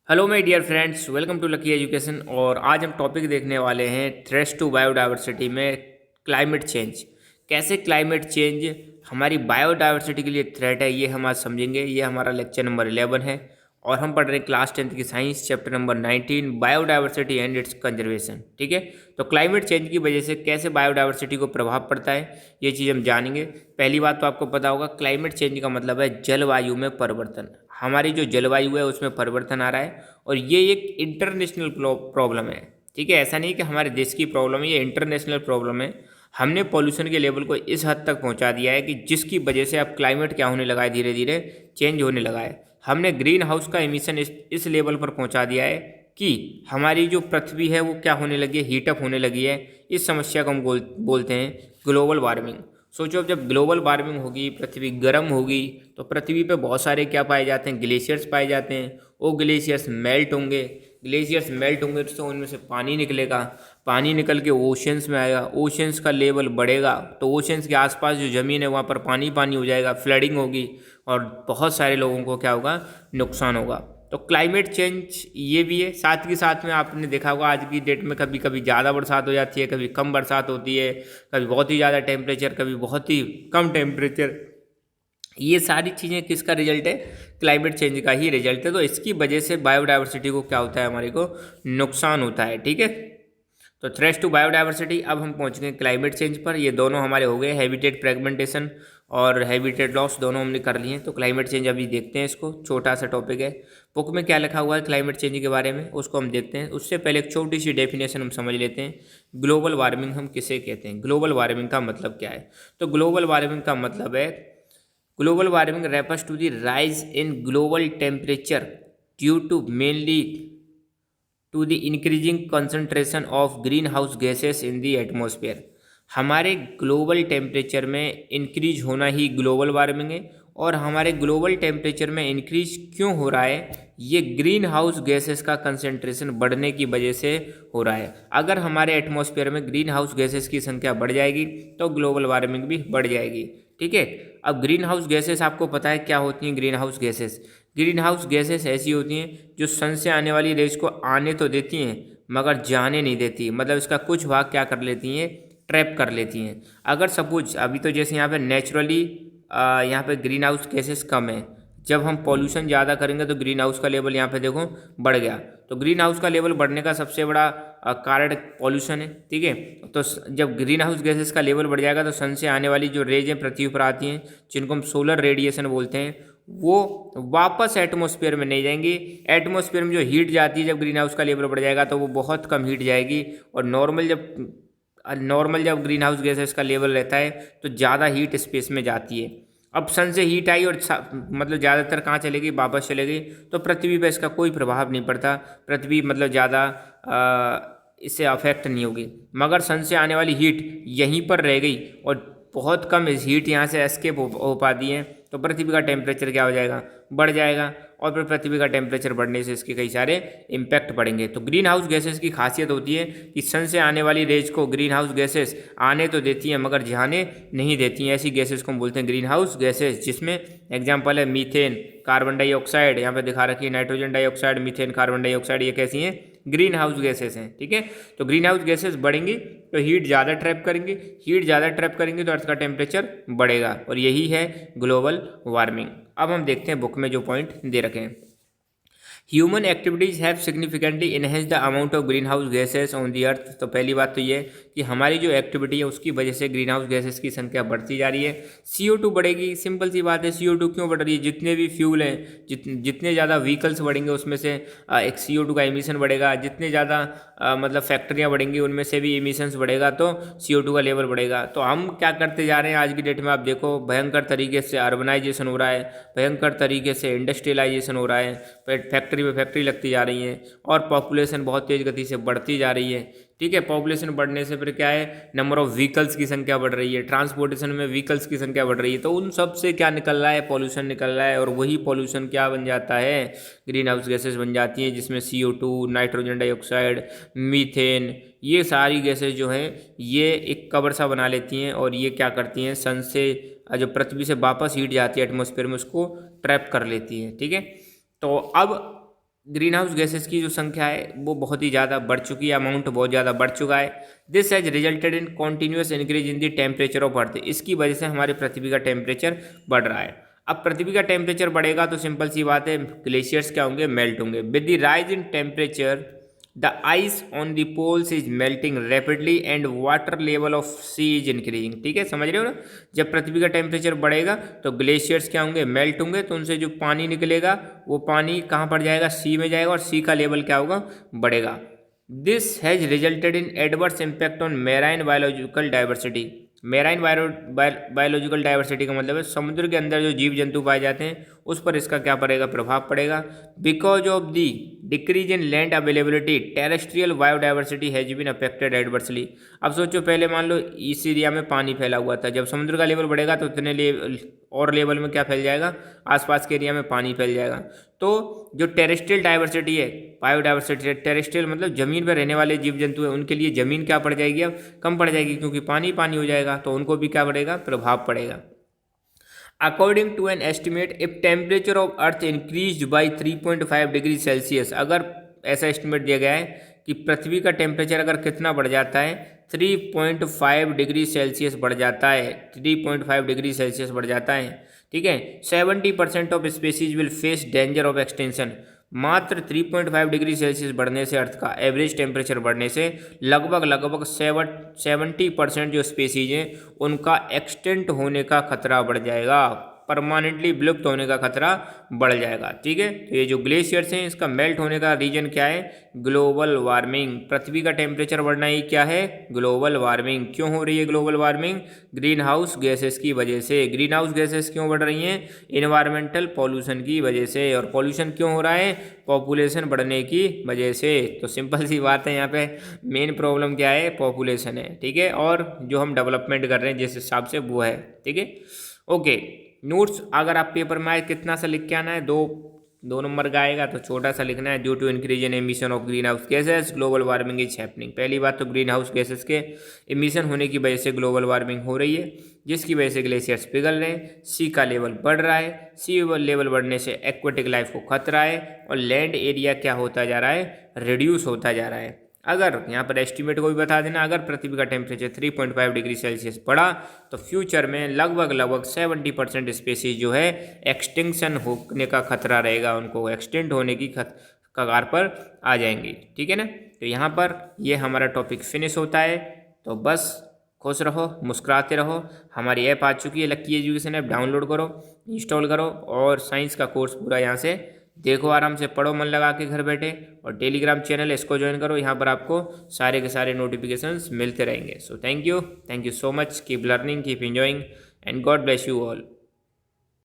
Hello my dear friends, welcome to lucky education. और आज हम टॉपिक देखने वाले हैं थ्रेट्स टू बायोडायवर्सिटी में क्लाइमेट चेंज। कैसे क्लाइमेट चेंज हमारी बायोडायवर्सिटी के लिए थ्रेट है, ये हम आज समझेंगे। ये हमारा लेक्चर नंबर 11 है और हम पढ़ रहे हैं क्लास 10th की science, chapter number 19, biodiversity and it's conservation. ठीक है, तो क्लाइमेट चेंज की वजह से कैसे बायोडायवर्सिटी को प्रभाव पड़ता है, ये चीज़ हम जानेंगे। पहली बात तो आपको पता होगा, क्लाइमेट चेंज का मतलब है जलवायु में परिवर्तन। हमारी जो जलवायु है उसमें परिवर्तन आ रहा है और ये एक इंटरनेशनल प्रॉब्लम है। ठीक है, ऐसा नहीं कि हमारे देश की प्रॉब्लम है, ये इंटरनेशनल प्रॉब्लम है। हमने पॉल्यूशन के लेवल को इस हद तक पहुंचा दिया है कि जिसकी वजह से अब क्लाइमेट क्या होने लगा है, धीरे धीरे चेंज होने लगा है। हमने ग्रीन हाउस का एमिशन इस लेवल पर पहुंचा दिया है कि हमारी जो पृथ्वी है वो क्या होने लगी है, हीटअप होने लगी है। इस समस्या को हम बोलते हैं ग्लोबल वार्मिंग। सोचो, अब जब ग्लोबल वार्मिंग होगी, पृथ्वी गर्म होगी, तो पृथ्वी पे बहुत सारे क्या पाए जाते हैं, ग्लेशियर्स पाए जाते हैं। वो ग्लेशियर्स मेल्ट होंगे, ग्लेशियर्स मेल्ट होंगे तो उनमें से पानी निकलेगा, पानी निकल के ओशंस में आएगा, ओशंस का लेवल बढ़ेगा तो ओशंस के आसपास जो ज़मीन है वहाँ पर पानी पानी हो जाएगा, फ्लडिंग होगी और बहुत सारे लोगों को क्या होगा, नुकसान होगा। तो क्लाइमेट चेंज ये भी है। साथ के साथ में आपने देखा होगा आज की डेट में कभी कभी ज़्यादा बरसात हो जाती है, कभी कम बरसात होती है, कभी बहुत ही ज़्यादा टेम्परेचर, कभी बहुत ही कम टेम्परेचर। ये सारी चीज़ें किसका रिजल्ट है, क्लाइमेट चेंज का ही रिजल्ट है। तो इसकी वजह से बायोडायवर्सिटी को क्या होता है, हमारे को नुकसान होता है। ठीक है, तो थ्रेट्स टू बायोडायवर्सिटी। अब हम पहुंच गए क्लाइमेट चेंज पर। ये दोनों हमारे हो गए, हैबिटेट फ्रेगमेंटेशन और हैबिटेट लॉस, दोनों हमने कर लिए हैं। तो क्लाइमेट चेंज अभी देखते हैं, इसको छोटा सा टॉपिक है। बुक में क्या लिखा हुआ है क्लाइमेट चेंज के बारे में, उसको हम देखते हैं। उससे पहले एक छोटी सी डेफिनेशन हम समझ लेते हैं। ग्लोबल वार्मिंग हम किसे कहते हैं, ग्लोबल वार्मिंग का मतलब क्या है। तो ग्लोबल वार्मिंग का मतलब है, global warming refers to the rise in global temperature due to mainly to the increasing concentration of greenhouse gases in the atmosphere। हमारे ग्लोबल टेम्परेचर में इंक्रीज होना ही ग्लोबल वार्मिंग है। और हमारे ग्लोबल टेम्परेचर में इंक्रीज क्यों हो रहा है, ये ग्रीन हाउस गैसेस का कंसंट्रेशन बढ़ने की वजह से हो रहा है। अगर हमारे एटमॉस्फेयर में ग्रीन हाउस गैसेस की संख्या बढ़ जाएगी तो ग्लोबल वार्मिंग भी बढ़ जाएगी। ठीक है, अब ग्रीन हाउस गैसेस आपको पता है क्या होती हैं। Green house gases, green house gases ऐसी होती हैं जो सन से आने वाली रेज को आने तो देती हैं मगर जाने नहीं देती। मतलब इसका कुछ भाग क्या कर लेती हैं, ट्रैप कर लेती हैं। अगर सपोज अभी तो जैसे यहाँ पे नेचुरली यहाँ पे ग्रीन हाउस गैसेस कम है, जब हम पॉल्यूशन ज़्यादा करेंगे तो ग्रीन हाउस का लेवल यहाँ पे देखो बढ़ गया। तो ग्रीन हाउस का लेवल बढ़ने का सबसे बड़ा कारण पॉल्यूशन है। ठीक है, तो जब ग्रीन हाउस गैसेस का लेवल बढ़ जाएगा तो सन से आने वाली जो रेज हैं पृथ्वी पर आती हैं, जिनको हम सोलर रेडिएशन बोलते हैं, वो वापस एटमॉस्फेयर में नहीं जाएंगी। एटमॉस्फेयर में जो हीट जाती है जब ग्रीन हाउस का लेवल बढ़ जाएगा तो वो बहुत कम हीट जाएगी। और नॉर्मल जब ग्रीन हाउस गैसेस का लेवल रहता है तो ज़्यादा हीट स्पेस में जाती है। अब सन से हीट आई और मतलब ज़्यादातर कहाँ चलेगी, वापस चलेगी, तो पृथ्वी पर इसका कोई प्रभाव नहीं पड़ता। पृथ्वी मतलब ज़्यादा इससे अफेक्ट नहीं होगी। मगर सन से आने वाली हीट यहीं पर रह गई और बहुत कम हीट यहाँ से एस्केप हो पाती है, तो पृथ्वी का टेम्परेचर क्या हो जाएगा, बढ़ जाएगा। और फिर पृथ्वी का टेम्परेचर बढ़ने से इसके कई सारे इम्पैक्ट पड़ेंगे। तो ग्रीन हाउस गैसेस की खासियत होती है कि सन से आने वाली रेज को ग्रीन हाउस गैसेस आने तो देती हैं मगर जाने नहीं देती हैं। ऐसी गैसेस को हम बोलते हैं ग्रीन हाउस गैसेस, जिसमें एग्जाम्पल है मीथेन, कार्बन डाइऑक्साइड, यहाँ पे दिखा रखी है nitrogen dioxide, methane, carbon dioxide, ये कैसी हैं, ग्रीन हाउस गैसेस हैं। ठीक है, तो ग्रीन हाउस गैसेस बढ़ेंगी तो हीट ज़्यादा ट्रैप करेंगे, हीट ज़्यादा ट्रैप करेंगे तो अर्थ का टेम्परेचर बढ़ेगा और यही है ग्लोबल वार्मिंग। अब हम देखते हैं बुक में जो पॉइंट दे रखे हैं। Human activities have significantly enhance the amount of green house gases on the earth. तो पहली बात तो ये है कि हमारी जो एक्टिविटी है उसकी वजह से ग्रीन हाउस गैसेस की संख्या बढ़ती जा रही है। CO2 बढ़ेगी, सिंपल सी बात है। CO2 क्यों बढ़ रही है, जितने भी फ्यूल हैं, जितने ज़्यादा व्हीकल्स बढ़ेंगे उसमें से एक CO2 का एमिशन बढ़ेगा। जितने ज़्यादा मतलब फैक्ट्रियाँ बढ़ेंगी उनमें से भी एमिशंस बढ़ेगा तो CO2 का लेवल बढ़ेगा। तो हम क्या करते जा रहे हैं आज की डेट में, आप देखो भयंकर तरीके से अर्बनाइजेशन हो रहा है, भयंकर तरीके से इंडस्ट्रियलाइजेशन हो रहा है, फैक्ट्री पे फैक्ट्री लगती जा रही हैं और पॉपुलेशन बहुत तेज़ गति से बढ़ती जा रही है। ठीक है, पॉपुलेशन बढ़ने से फिर क्या है, नंबर ऑफ व्हीकल्स की संख्या बढ़ रही है, ट्रांसपोर्टेशन में व्हीकल्स की संख्या बढ़ रही है। तो उन सब से क्या निकल रहा है, पॉल्यूशन निकल रहा है। और वही पॉल्यूशन क्या बन जाता है, ग्रीन हाउस गैसेस बन जाती हैं, जिसमें CO2, नाइट्रोजन डाइऑक्साइड, मीथेन, ये सारी गैसेस जो हैं ये एक कवर सा बना लेती हैं और ये क्या करती हैं, सन से जो पृथ्वी से वापस हीट जाती है एटमॉस्फेयर में उसको ट्रैप कर लेती है। ठीक है, तो अब ग्रीन हाउस गैसेस की जो संख्या है वो बहुत ही ज़्यादा बढ़ चुकी है, अमाउंट बहुत ज़्यादा बढ़ चुका है। This has resulted in continuous increase in the temperature of अर्थ। इसकी वजह से हमारी पृथ्वी का टेम्परेचर बढ़ रहा है। अब पृथ्वी का टेम्परेचर बढ़ेगा तो सिंपल सी बात है, ग्लेशियर्स क्या होंगे, मेल्ट होंगे। With the rise in temperature the ice on the poles is melting rapidly and water level of sea is increasing. ठीक है, समझ रहे हो ना। जब पृथ्वी का टेम्परेचर बढ़ेगा तो ग्लेशियर्स क्या होंगे, मेल्ट होंगे, तो उनसे जो पानी निकलेगा वो पानी कहाँ पर जाएगा, सी में जाएगा, और सी का लेवल क्या होगा, बढ़ेगा। This has resulted in adverse impact on marine biological diversity. Marine biological diversity का मतलब है समुद्र के अंदर जो जीव जंतु पाए जाते हैं उस पर इसका क्या पड़ेगा, प्रभाव पड़ेगा। Because of the decrease in land availability terrestrial biodiversity has been affected adversely. अब सोचो, पहले मान लो इस एरिया में पानी फैला हुआ था, जब समुद्र का लेवल बढ़ेगा तो उतने और लेवल में क्या फैल जाएगा, आसपास के एरिया में पानी फैल जाएगा। तो जो टेरेस्ट्रियल डाइवर्सिटी है, बायोडाइवर्सिटी है, टेरेस्ट्रियल मतलब ज़मीन पर रहने वाले जीव जंतु हैं, उनके लिए ज़मीन क्या पड़ जाएगी, अब कम पड़ जाएगी, क्योंकि पानी पानी हो जाएगा, तो उनको भी क्या पड़ेगा, प्रभाव पड़ेगा। According to an estimate, if temperature of earth increase by 3.5 degree Celsius, अगर ऐसा एस्टिमेट दिया गया है कि पृथ्वी का टेम्परेचर अगर कितना बढ़ जाता है, 3.5 डिग्री सेल्सियस बढ़ जाता है, 3.5 डिग्री सेल्सियस बढ़ जाता है, ठीक है, 70% of species will face danger of extension. मात्र 3.5 डिग्री सेल्सियस बढ़ने से, अर्थ का एवरेज टेम्परेचर बढ़ने से लगभग 70% जो स्पेसीज हैं उनका एक्सटेंट होने का खतरा बढ़ जाएगा, परमानेंटली विलुप्त होने का खतरा बढ़ जाएगा। ठीक है, तो ये जो ग्लेशियर्स हैं इसका मेल्ट होने का रीजन क्या है, ग्लोबल वार्मिंग। पृथ्वी का टेम्परेचर बढ़ना ही क्या है, ग्लोबल वार्मिंग। क्यों हो रही है global warming, green house gases की वजह से। ग्रीन हाउस गैसेस क्यों बढ़ रही हैं, इन्वायरमेंटल पॉल्यूशन की वजह से। और पॉल्यूशन क्यों हो रहा है, पॉपुलेशन बढ़ने की वजह से। तो सिंपल सी बात है, यहाँ पे मेन प्रॉब्लम क्या है, पॉपुलेशन है। ठीक है, और जो हम डेवलपमेंट कर रहे हैं जिस हिसाब से वो है। ठीक है, ओके। नोट्स अगर आप पेपर में आए कितना सा लिख के आना है, दो नंबर का आएगा, तो छोटा सा लिखना है, due to increase in emission of green house gases global warming is happening. पहली बात तो ग्रीन हाउस गैसेस के एमिशन होने की वजह से ग्लोबल वार्मिंग हो रही है, जिसकी वजह से ग्लेशियर्स पिघल रहे हैं, सी का लेवल बढ़ रहा है, सी लेवल बढ़ने से एक्वेटिक लाइफ को खतरा है, और लैंड एरिया क्या होता जा रहा है, रिड्यूस होता जा रहा है। अगर यहाँ पर एस्टिमेट को भी बता देना, अगर पृथ्वी का टेम्परेचर 3.5 डिग्री सेल्सियस बढ़ा तो फ्यूचर में लगभग 70% स्पेसीज जो है एक्सटिंक्शन होने का खतरा रहेगा, उनको एक्सटेंड होने की कगार पर आ जाएंगी। ठीक है ना, तो यहाँ पर ये हमारा टॉपिक फिनिश होता है। तो बस खुश रहो, मुस्कुराते रहो। हमारी ऐप आ चुकी है, लकी एजुकेशन ऐप, डाउनलोड करो, इंस्टॉल करो, और साइंस का कोर्स पूरा यहाँ से देखो, आराम से पढ़ो मन लगा के घर बैठे। और टेलीग्राम चैनल है, इसको ज्वाइन करो, यहाँ पर आपको सारे के सारे नोटिफिकेशंस मिलते रहेंगे। So thank you so much, keep learning, keep enjoying, and God bless you all.